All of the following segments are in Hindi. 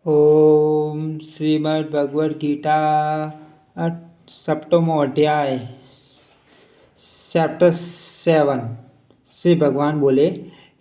ओम श्रीमद् भगवद गीता सप्तमो अध्याय चैप्टर 7। श्री भगवान बोले,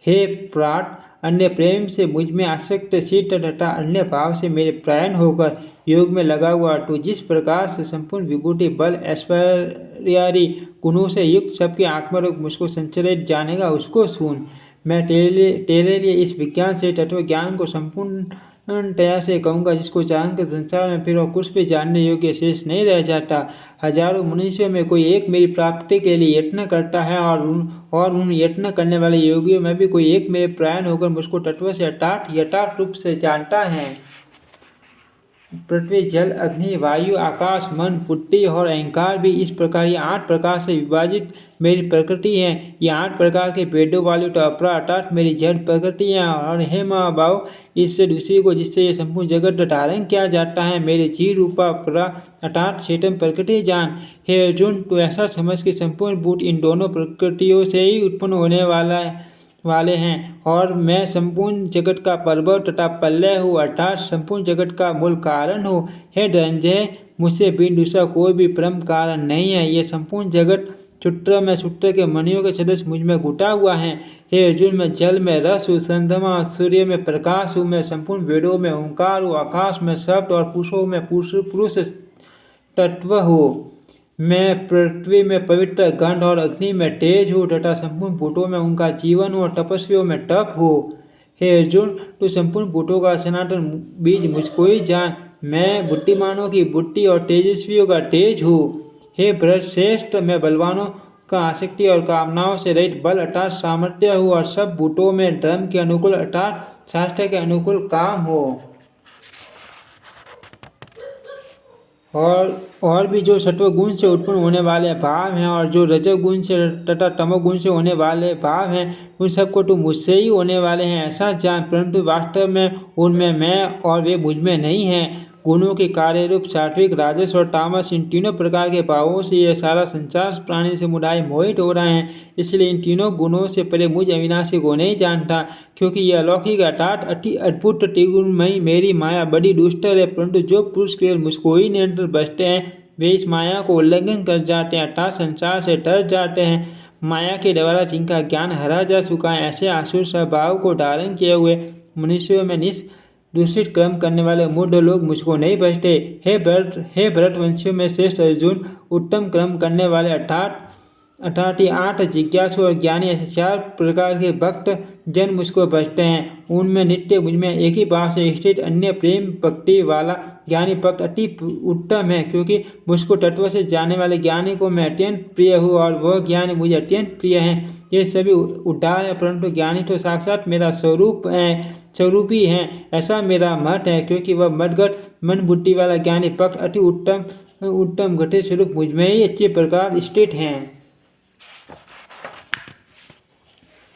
हे प्राण, अन्य प्रेम से मुझ में आसक्त चित्त तथा अन्य भाव से मेरे प्रायण होकर योग में लगा हुआ तू जिस प्रकार से संपूर्ण विभूति बल ऐश्वर्यादि गुणों से युक्त सबके आत्मरूप मुझको संचरित जानेगा, उसको सुन। मैं तेरे लिए इस विज्ञान से तत्व ज्ञान को संपूर्णतया से कहूँगा, जिसको जानकर संसार में फिर और कुछ भी जानने योग्य शेष नहीं रह जाता। हजारों मनुष्यों में कोई एक मेरी प्राप्ति के लिए यत्न करता है और उन यत्न करने वाले योगियों में भी कोई एक मेरे प्रायण होकर मुझको तत्व से यथार्थ रूप से जानता है। पृथ्वी, जल, अग्नि, वायु, आकाश, मन, बुद्धि और अहंकार भी इस प्रकार ये 8 प्रकार से विभाजित मेरी प्रकृति है। ये 8 प्रकार के भेदों वाली तो अपरा अर्थात मेरी जड़ प्रकृति है। और हे महाभाव, इससे दूसरी को जिससे ये संपूर्ण जगत धारण किया जाता है, मेरे जीव रूपा अपरा अर्थात चेतन प्रकृति जान। हे अर्जुन, तू ऐसा समझ कि संपूर्ण भूत इन दोनों प्रकृतियों से ही उत्पन्न होने वाले हैं और मैं संपूर्ण जगत का प्रभव तथा प्रलय हूँ, अर्थात संपूर्ण जगत का मूल कारण हूँ। हे धनंजय, मुझसे भिन्न दूसरा कोई भी परम कारण नहीं है। ये संपूर्ण जगत सूत्र में सूत्र के मणियों के सदस्य मुझ में घुटा हुआ है। हे अर्जुन, मैं जल में रस हूँ, चंद्रमा सूर्य में प्रकाश हूँ, मैं संपूर्ण वेदों में ओंकार हूँ, आकाश में शब्द और पुरुषों में पुरुष तत्व हूँ। मैं पृथ्वी में पवित्र गंध और अग्नि में तेज हूँ तथा संपूर्ण भूतों में उनका जीवन और तपस्वियों में तप हो। हे अर्जुन, तू संपूर्ण भूतों का सनातन बीज मुझको ही जान। मैं बुद्धिमानों की बुद्धि और तेजस्वियों का तेज हूँ। हे भरत श्रेष्ठ, मैं बलवानों का आसक्ति और कामनाओं से रहित बल अर्थात सामर्थ्य हूँ और सब भूतों में धर्म के अनुकूल अर्थात शास्त्र के अनुकूल काम हो। और भी जो सत्वगुण से उत्पन्न होने वाले भाव हैं और जो रजोगुण से तथा तमोगुण से होने वाले भाव हैं, उन सबको तो मुझसे ही होने वाले हैं, ऐसा जान। परंतु वास्तव में उनमें मैं और वे मुझ में नहीं हैं। गुणों के कार्य रूप सात्विक, राजस और तामस, इन तीनों प्रकार के भावों से यह सारा संसार प्राणी समुदाय मोहित हो रहे हैं। इसलिए इन तीनों गुणों से परे मुझ अविनाशी को नहीं जानता, क्योंकि यह अलौकिक अर्थात अति अद्भुत त्रिगुणमयी मेरी माया बड़ी दुष्टर है। परंतु जो पुरुष केवल मुझको ही नियंत्रण बचते हैं, वे इस माया को उल्लंघन कर जाते हैं अर्थात संसार से डर जाते हैं। माया के द्वारा जिनका ज्ञान हरा जा चुका है, ऐसे आसुर स्वभाव को धारण किए हुए मनुष्यों में दूषित कर्म करने वाले मूढ़ लोग मुझको नहीं बचते। हे भरतवंशियों में श्रेष्ठ अर्जुन, उत्तम कर्म करने वाले अर्थात ये 8 जिज्ञासु और ज्ञानी ऐसे 4 प्रकार के भक्त जन मुझको बचते हैं। उनमें नित्य मुझमें एक ही भाव से स्थित अन्य प्रेम भक्ति वाला ज्ञानी भक्त अति उत्तम है, क्योंकि मुझको तत्व से जानने वाले ज्ञानी को मैं अत्यंत प्रिय हूँ और वह ज्ञानी मुझे अत्यंत प्रिय है। ये सभी उदार है, परंतु ज्ञानी तो साक्षात मेरा स्वरूप ही है, ऐसा मेरा मत है। क्योंकि वह मदगत मन बुद्धि वाला ज्ञानी भक्त अति उत्तम घटे स्वरूप मुझमें ही अच्छे प्रकार स्थित हैं।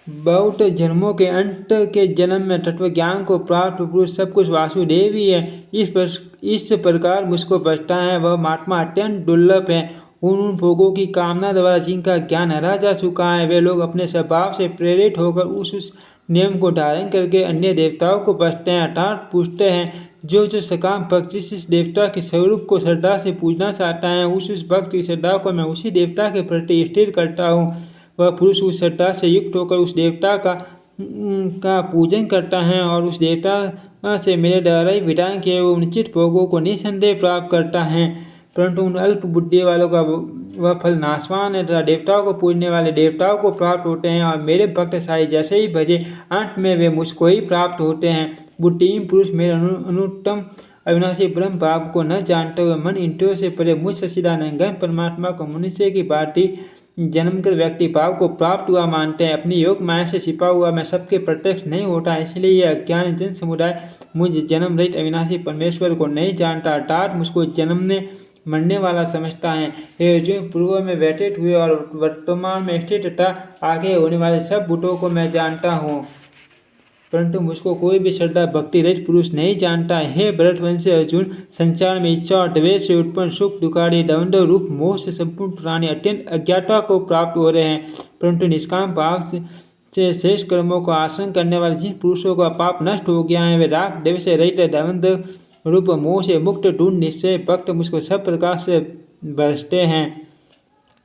बहुत जन्मों के अंत के जन्म में तत्व ज्ञान को प्राप्त पुरुष सब कुछ वासुदेव ही है। इस प्रकार मुझको बचता है, वह महात्मा अत्यंत दुर्लभ है। उन भोगों की कामना द्वारा जिनका ज्ञान हरा जा चुका है, वे लोग अपने स्वभाव से प्रेरित होकर उस नियम को धारण करके अन्य देवताओं को बचते हैं अर्थात पूजते हैं। जो सकाम भक्त जिस देवता के स्वरूप को श्रद्धा से पूजना चाहता है, उस भक्त की श्रद्धा को मैं उसी देवता के प्रति स्थिर करता हूँ। वह पुरुष उस श्रद्धा से युक्त होकर उस देवता का पूजन करता है और उस देवता से मेरे द्वारा ही विधान किए हुए उचित भोगों को निसंदेह प्राप्त करता है। परंतु उन अल्प बुद्धि वालों का वह फल नाशवान है तथा देवताओं को पूजने वाले देवताओं को प्राप्त होते हैं और मेरे भक्त साई जैसे ही भजे अंत में वे मुझको ही प्राप्त होते हैं। बुद्धिहीन पुरुष मेरे अनुत्तम अविनाशी ब्रह्म भाव को न जानते हुए मन इंद्रियों से परे मुझ सच्चिदानंद घन परमात्मा को मनुष्य की भांति जन्म कर व्यक्ति भाव को प्राप्त हुआ मानते हैं। अपनी योग माया से छिपा हुआ मैं सबके प्रत्यक्ष नहीं होता, इसलिए यह अज्ञानी जन समुदाय मुझ जन्म रहित अविनाशी परमेश्वर को नहीं जानता अर्थात मुझको जन्मने मरने वाला समझता है। हे अर्जुन, पूर्व में व्यतीत हुए और वर्तमान में स्थित तथा आगे होने वाले सब भूतों को मैं जानता हूँ, परंतु मुझको कोई भी श्रद्धा भक्ति रहित पुरुष नहीं जानता। हे भरतवंशी अर्जुन, संसार में इच्छा और द्वेष से उत्पन्न सुख दुखादि द्वंद्व रूप मोह से संपूर्ण प्राणी अत्यंत अज्ञाता को प्राप्त हो रहे हैं, परंतु निष्काम भाव से श्रेष्ठ कर्मों को आसन करने वाले जिन पुरुषों का पाप नष्ट हो गया है, वे राग देव से रहित द्वंद्व रूप मोह से मुक्त ढूंढ निश्चय भक्त मुझको सब प्रकार से बरसते हैं।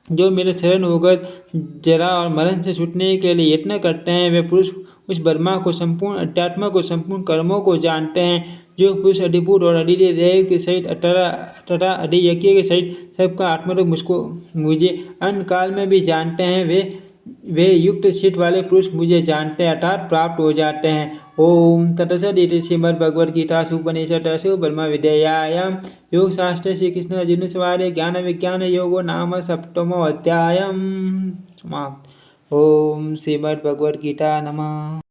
जो मेरे शरण होकर जरा और मरण से छूटने के लिए यत्न करते हैं, वे पुरुष उस ब्रह्मा को संपूर्ण अध्यात्म को संपूर्ण कर्मों को जानते हैं। जो पुरुष अधिभूत और अधिदेव के सहित तथा अधियज्ञ के सहित सबका आत्मरूप मुझे अन्य काल में भी जानते हैं, वे युक्त चित्त वाले पुरुष मुझे जानते हैं अर्थात प्राप्त हो जाते हैं। ओम तत्सदिति इति श्रीमद्भगवद्गीतासु उपनिषदसु ब्रह्म विद्यायां योगशास्त्रे श्री कृष्ण अर्जुन संवादे ज्ञान विज्ञान योगो नाम सप्तमो अध्यायः समाप्त। ओम श्रीमद्भगवद्गीता नमः।